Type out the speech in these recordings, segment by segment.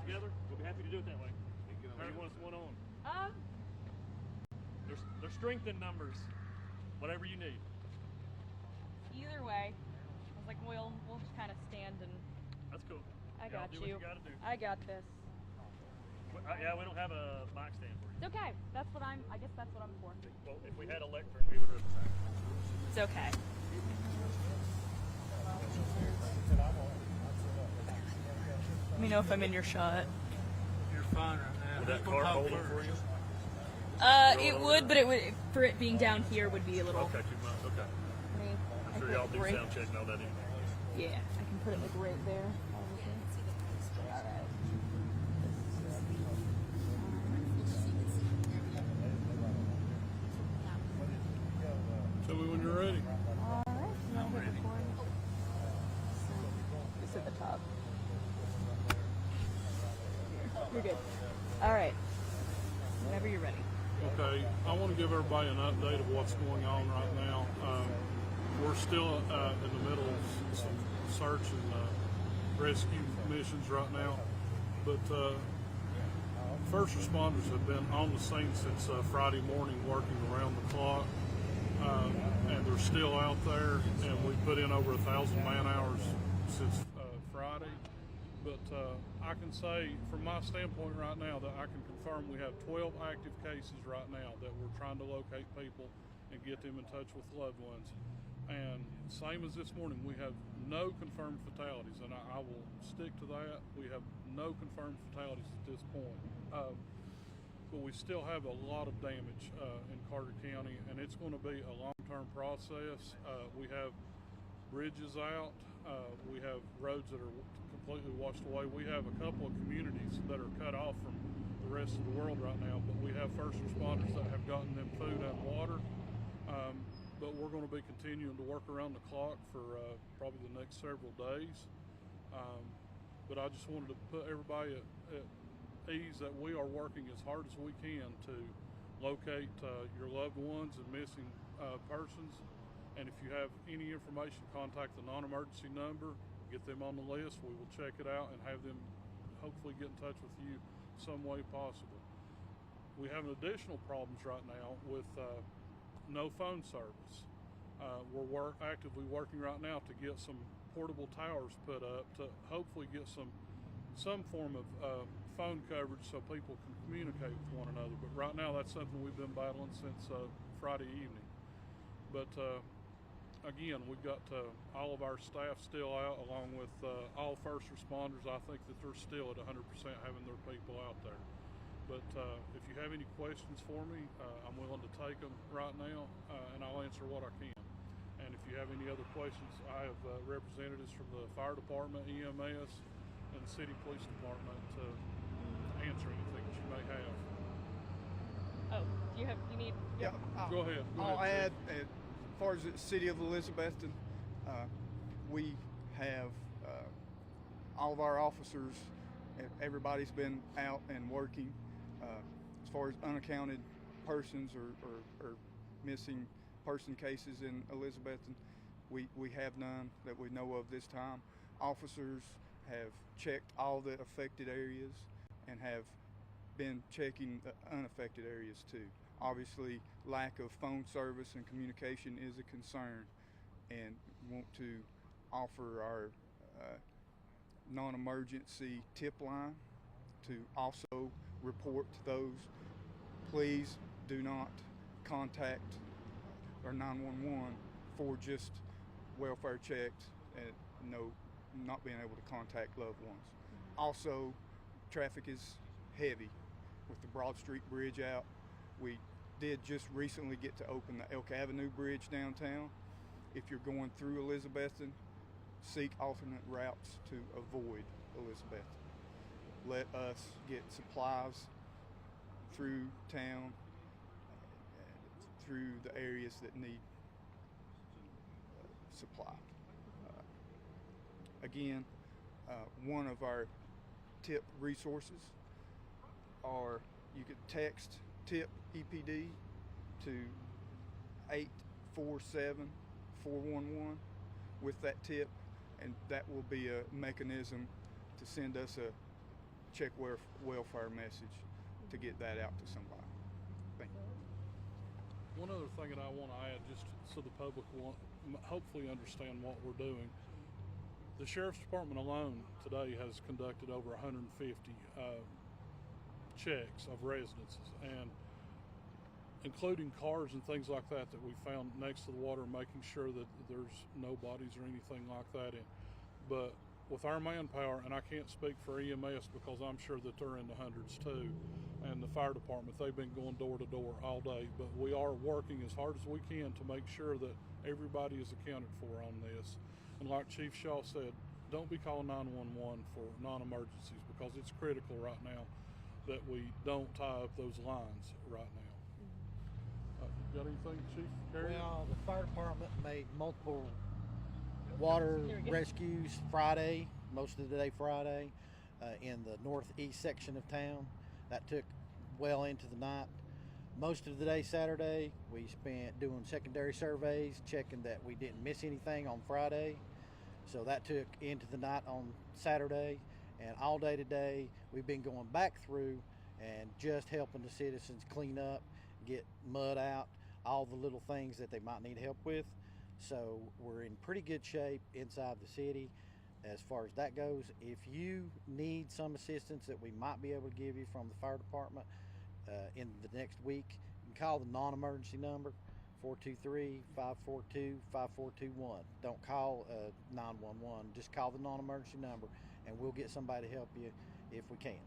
together, we'll be happy to do it that way. How do you want us one on? There's strength in numbers. Whatever you need. Either way, I was like, we'll just kind of stand and. That's cool. I got do you. What you gotta do. I got this. Yeah, we don't have a mic stand for you. It's okay. I guess that's what I'm for. Well, if we had a lectern, we would have. It's okay. Let me know if I'm in your shot. You're fine right now. Would that car hold it for you? It would, but it would for it being down here would be a little. Okay, too much. Okay. I'm sure y'all do sound check and all that anyway. Yeah, I can put it like right there. Tell me when you're ready. All right. I'm ready. It's at the top. You're good. All right. Whenever you're ready. Okay, I want to give everybody an update of what's going on right now. We're still in the middle of some search and rescue missions right now, but first responders have been on the scene since Friday morning working around the clock, and they're still out there, and we put in over 1,000 man hours since Friday. But I can say from my standpoint right now that I can confirm we have 12 active cases right now that we're trying to locate people and get them in touch with loved ones. And same as this morning, we have no confirmed fatalities, and I will stick to that. We have no confirmed fatalities at this point. But we still have a lot of damage in Carter County, and it's going to be a long-term process. We have bridges out. We have roads that are completely washed away. We have a couple of communities that are cut off from the rest of the world right now, but we have first responders that have gotten them food and water. But we're going to be continuing to work around the clock for probably the next several days. But I just wanted to put everybody at ease that we are working as hard as we can to locate your loved ones and missing persons. And if you have any information, contact the non-emergency number, get them on the list. We will check it out and have them hopefully get in touch with you some way possible. We have additional problems right now with no phone service. We're actively working right now to get some portable towers put up to hopefully get some form of phone coverage so people can communicate with one another. But right now that's something we've been battling since Friday evening. But again, we've got all of our staff still out, along with all first responders. I think that they're still at 100% having their people out there. But if you have any questions for me, I'm willing to take them right now, and I'll answer what I can. And if you have any other questions, I have representatives from the fire department, EMS, and the city police department to answer anything that you may have. Oh, you need? Yeah. Go ahead. I'll add, as far as the city of Elizabethton, we have all of our officers, everybody's been out and working. As far as unaccounted persons or missing person cases in Elizabethton, we have none that we know of this time. Officers have checked all the affected areas and have been checking the unaffected areas too. Obviously, lack of phone service and communication is a concern, and want to offer our non-emergency tip line to also report to those. Please do not contact our 911 for just welfare checks and not being able to contact loved ones. Also, traffic is heavy with the Broad Street Bridge out. We did just recently get to open the Elk Avenue Bridge downtown. If you're going through Elizabethton, seek alternate routes to avoid Elizabethton. Let us get supplies through town, through the areas that need supply. Again, one of our tip resources are, you could text tip EPD to 847-411 with that tip, and that will be a mechanism to send us a check welfare message to get that out to somebody. Thank you. One other thing that I want to add, just so the public will hopefully understand what we're doing. The Sheriff's Department alone today has conducted over 150 checks of residences, and including cars and things like that we found next to the water, making sure that there's no bodies or anything like that in. But with our manpower, and I can't speak for EMS because I'm sure that they're in the hundreds too, and the fire department, they've been going door to door all day, but we are working as hard as we can to make sure that everybody is accounted for on this. And like Chief Shaw said, don't be calling 911 for non-emergencies, because it's critical right now that we don't tie up those lines right now. Got anything, Chief Carrier? Well, the fire department made multiple water rescues Friday, most of the day Friday, in the northeast section of town. That took well into the night. Most of the day Saturday, we spent doing secondary surveys, checking that we didn't miss anything on Friday. So that took into the night on Saturday. And all day today, we've been going back through and just helping the citizens clean up, get mud out, all the little things that they might need help with. So we're in pretty good shape inside the city as far as that goes. If you need some assistance that we might be able to give you from the fire department in the next week, you can call the non-emergency number, 423-542-5421. Don't call 911, just call the non-emergency number and we'll get somebody to help you if we can.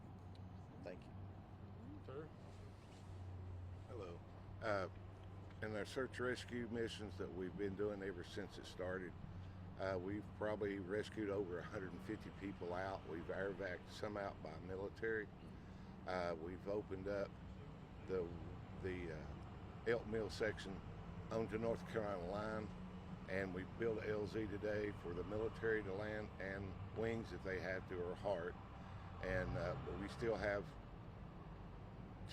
Thank you. Terry? Hello. In our search rescue missions that we've been doing ever since it started, we've probably rescued over 150 people out. We've air-vac some out by military. We've opened up the Elk Mill section onto North Carolina line, and we built a LZ today for the military to land and wings if they had to, or heart. And but we still have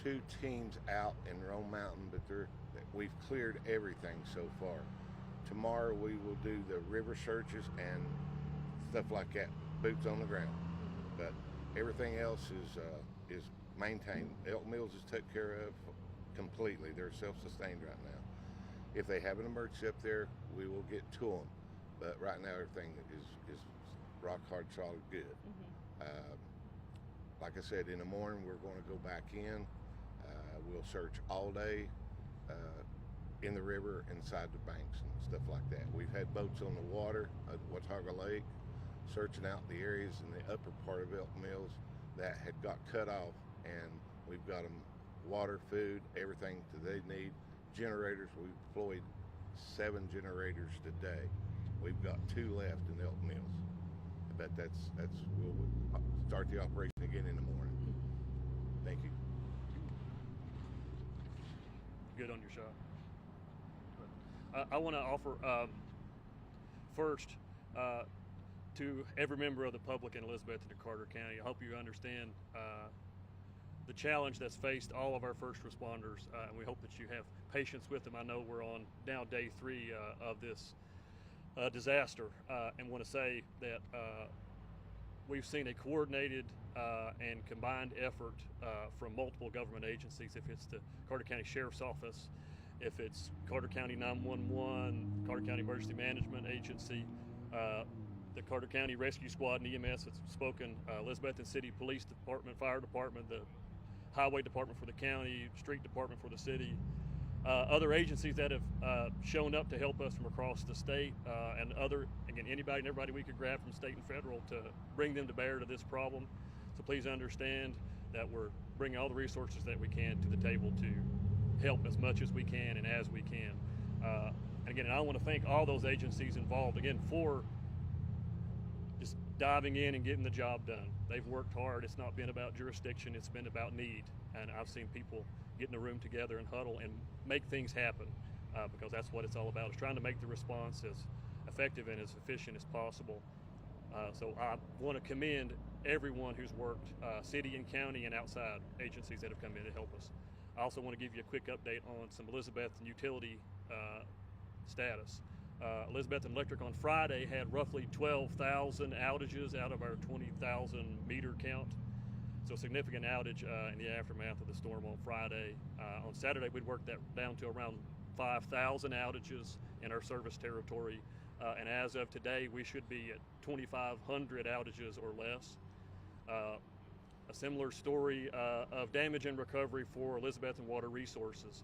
2 teams out in Rome Mountain, but we've cleared everything so far. Tomorrow we will do the river searches and stuff like that, boots on the ground. But everything else is maintained. Elk Mills is taken care of completely. They're self-sustained right now. If they have an emergency up there, we will get to them. But right now everything is rock hard, solid good. Like I said, in the morning we're going to go back in. We'll search all day in the river, inside the banks and stuff like that. We've had boats on the water at Watauga Lake, searching out the areas in the upper part of Elk Mills that had got cut off, and we've got them water, food, everything that they need. Generators, we've deployed 7 generators today. We've got 2 left in Elk Mills, but we'll start the operation again in the morning. Thank you. Good on your shot. I want to offer first to every member of the public in Elizabeth and Carter County. I hope you understand the challenge that's faced all of our first responders, and we hope that you have patience with them. I know we're on now day 3 of this disaster, and want to say that we've seen a coordinated and combined effort from multiple government agencies. If it's the Carter County Sheriff's Office, if it's Carter County 911, Carter County Emergency Management Agency, the Carter County Rescue Squad and EMS that's spoken, Elizabethton City Police Department, Fire Department, the Highway Department for the county, Street Department for the city, other agencies that have shown up to help us from across the state, and anybody and everybody we could grab from state and federal to bring them to bear to this problem. So please understand that we're bringing all the resources that we can to the table to help as much as we can and as we can. And I want to thank all those agencies involved again for just diving in and getting the job done. They've worked hard. It's not been about jurisdiction, it's been about need. And I've seen people get in a room together and huddle and make things happen, because that's what it's all about, is trying to make the response as effective and as efficient as possible. So I want to commend everyone who's worked, city and county and outside agencies that have come in to help us. I also want to give you a quick update on some Elizabethton utility status. Elizabethton Electric on Friday had roughly 12,000 outages out of our 20,000 meter count. So significant outage in the aftermath of the storm on Friday. On Saturday, we'd worked that down to around 5,000 outages in our service territory. And as of today, we should be at 2,500 outages or less. A similar story of damage and recovery for Elizabethton Water Resources.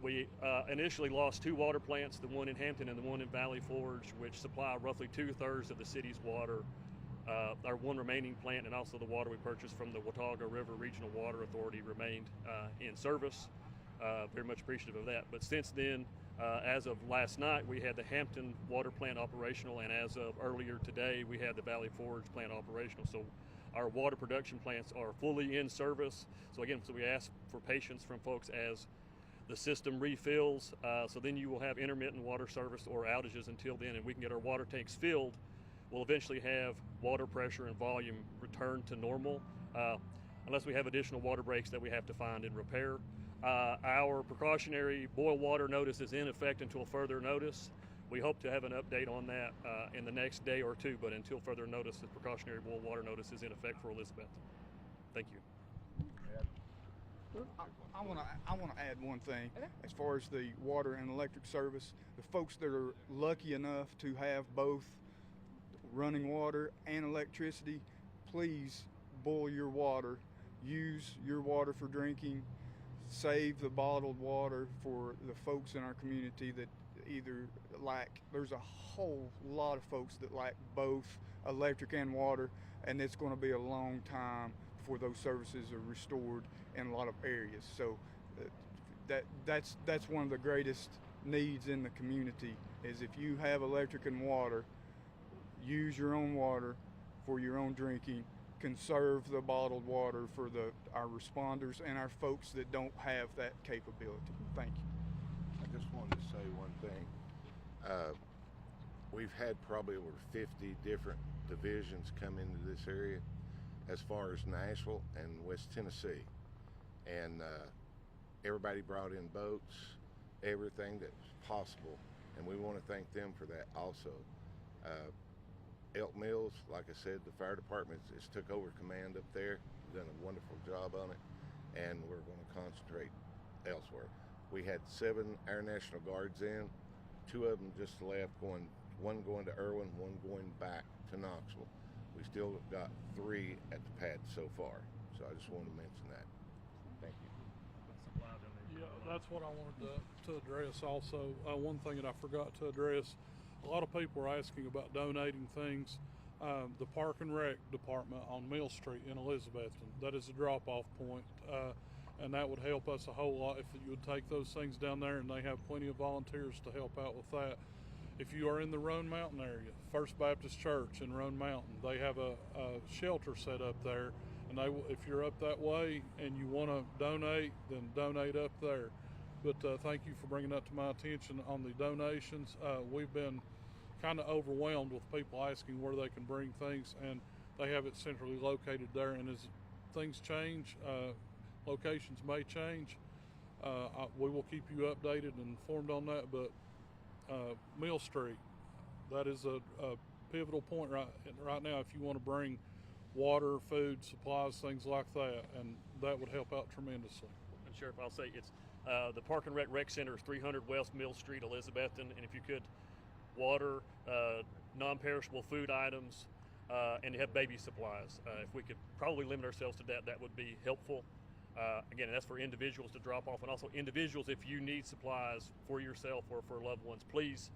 We initially lost 2 water plants, the one in Hampton and the one in Valley Forge, which supply roughly 2/3 of the city's water. Our one remaining plant and also the water we purchased from the Watauga River Regional Water Authority remained in service. Very much appreciative of that. But since then, as of last night, we had the Hampton water plant operational, and as of earlier today, we had the Valley Forge plant operational. So our water production plants are fully in service. So again, we ask for patience from folks as the system refills. So then you will have intermittent water service or outages until then, and we can get our water tanks filled. We'll eventually have water pressure and volume return to normal, unless we have additional water breaks that we have to find and repair. Our precautionary boil water notice is in effect until further notice. We hope to have an update on that in the next day or two, but until further notice, the precautionary boil water notice is in effect for Elizabeth. Thank you. I want to add one thing. Okay. As far as the water and electric service, the folks that are lucky enough to have both running water and electricity, please boil your water. Use your water for drinking. Save the bottled water for the folks in our community that either lack. There's a whole lot of folks that lack both electric and water, and it's going to be a long time before those services are restored in a lot of areas. So that's one of the greatest needs in the community is if you have electric and water, use your own water for your own drinking. Conserve the bottled water for our responders and our folks that don't have that capability. Thank you. I just wanted to say one thing. We've had probably over 50 different divisions come into this area as far as Nashville and West Tennessee. And everybody brought in boats, everything that's possible. And we want to thank them for that also. Elk Mills, like I said, the fire department just took over command up there, done a wonderful job on it, and we're going to concentrate elsewhere. We had 7 Air National Guards in, 2 of them just left, one going to Irwin, one going back to Knoxville. We still got 3 at the pad so far, so I just wanted to mention that. Thank you. Yeah, that's what I wanted to address also. One thing that I forgot to address, a lot of people are asking about donating things. The Park and Rec Department on Mill Street in Elizabethton, that is a drop-off point, and that would help us a whole lot if you would take those things down there, and they have plenty of volunteers to help out with that. If you are in the Roan Mountain area, First Baptist Church in Roan Mountain, they have a shelter set up there, and if you're up that way and you want to donate, then donate up there. But thank you for bringing that to my attention on the donations. We've been kind of overwhelmed with people asking where they can bring things, and they have it centrally located there. And as things change, locations may change. We will keep you updated and informed on that. But Mill Street, that is a pivotal point right now if you want to bring water, food, supplies, things like that, and that would help out tremendously. And Sheriff, I'll say it's the Park and Rec Center is 300 West Mill Street, Elizabethton, and if you could, water, non-perishable food items, and you have baby supplies. If we could probably limit ourselves to that, that would be helpful. Again, that's for individuals to drop off, and also individuals, if you need supplies for yourself or for loved ones, please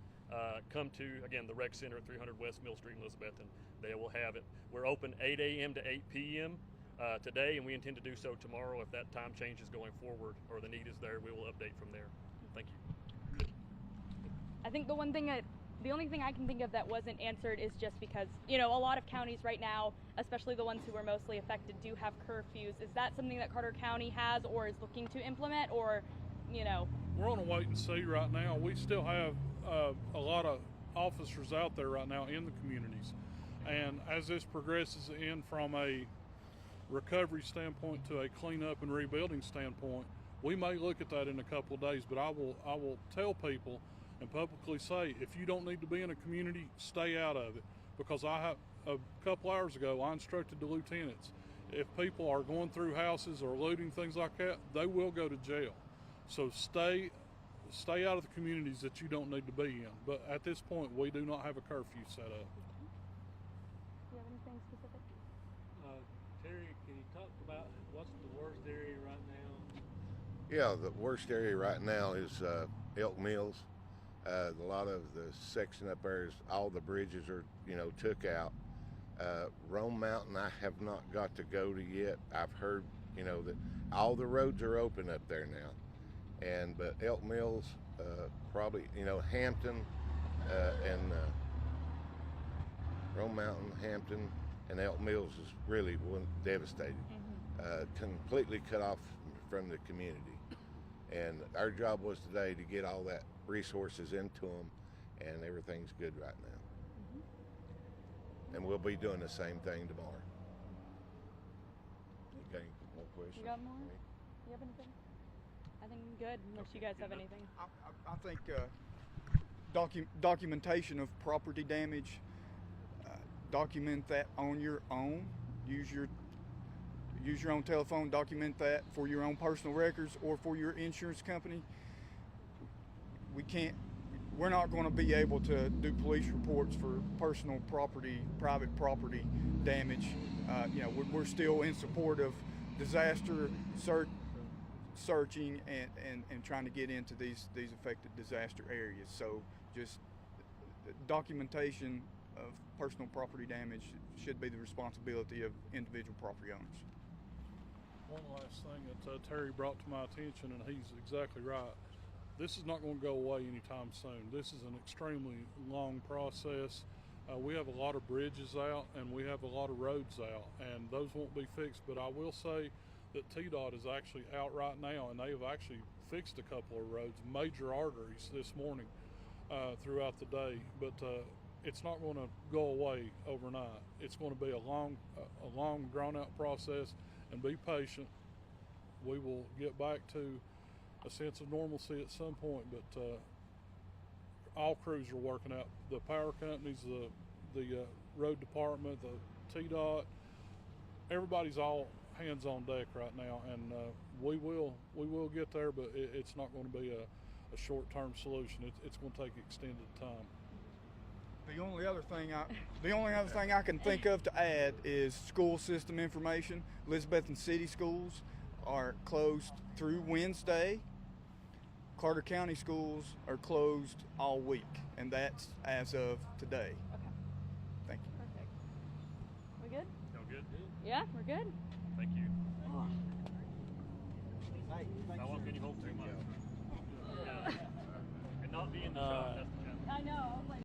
come to, again, the Rec Center at 300 West Mill Street in Elizabethton. They will have it. We're open 8 a.m. to 8 p.m. Today, and we intend to do so tomorrow. If that time changes going forward or the need is there, we will update from there. Thank you. I think the only thing I can think of that wasn't answered is just because, a lot of counties right now, especially the ones who are mostly affected, do have curfews. Is that something that Carter County has or is looking to implement, or, We're on a wait and see right now. We still have a lot of officers out there right now in the communities. And as this progresses in from a recovery standpoint to a cleanup and rebuilding standpoint, we may look at that in a couple of days, but I will tell people and publicly say, if you don't need to be in a community, stay out of it. Because a couple hours ago, I instructed the lieutenants, if people are going through houses or looting, things like that, they will go to jail. So stay out of the communities that you don't need to be in. But at this point, we do not have a curfew set up. Do you have anything specific? Terry, can you talk about what's the worst area right now? Yeah, the worst area right now is Elk Mills. A lot of the section up there is all the bridges are, took out. Rome Mountain, I have not got to go to yet. I've heard, that all the roads are open up there now. But Elk Mills, probably, Hampton, and Rome Mountain, Hampton, and Elk Mills is really devastated. Completely cut off from the community. And our job was today to get all that resources into them, and everything's good right now. And we'll be doing the same thing tomorrow. Okay, more questions? You got more? You have anything? I think I'm good, unless you guys have anything. I think documentation of property damage, document that on your own. Use your own telephone, document that for your own personal records or for your insurance company. We're not going to be able to do police reports for personal property, private property damage. We're still in support of disaster searching and trying to get into these affected disaster areas. So just documentation of personal property damage should be the responsibility of individual property owners. One last thing that Terry brought to my attention, and he's exactly right. This is not going to go away anytime soon. This is an extremely long process. We have a lot of bridges out and we have a lot of roads out, and those won't be fixed. But I will say that TDOT is actually out right now, and they have actually fixed a couple of roads, major arteries this morning throughout the day. But it's not going to go away overnight. It's going to be a long, drawn-out process, and be patient. We will get back to a sense of normalcy at some point, but all crews are working out. The power companies, the road department, the TDOT, everybody's all hands on deck right now, and we will get there, but it's not going to be a short-term solution. It's going to take extended time. The only other thing I can think of to add is school system information. Elizabethton City schools are closed through Wednesday. Carter County schools are closed all week, and that's as of today. Okay. Thank you. Perfect. We good? Y'all good? Yeah, we're good. Thank you. Hey, How long can you hold too much? And not be in the shot. That's the challenge. I know.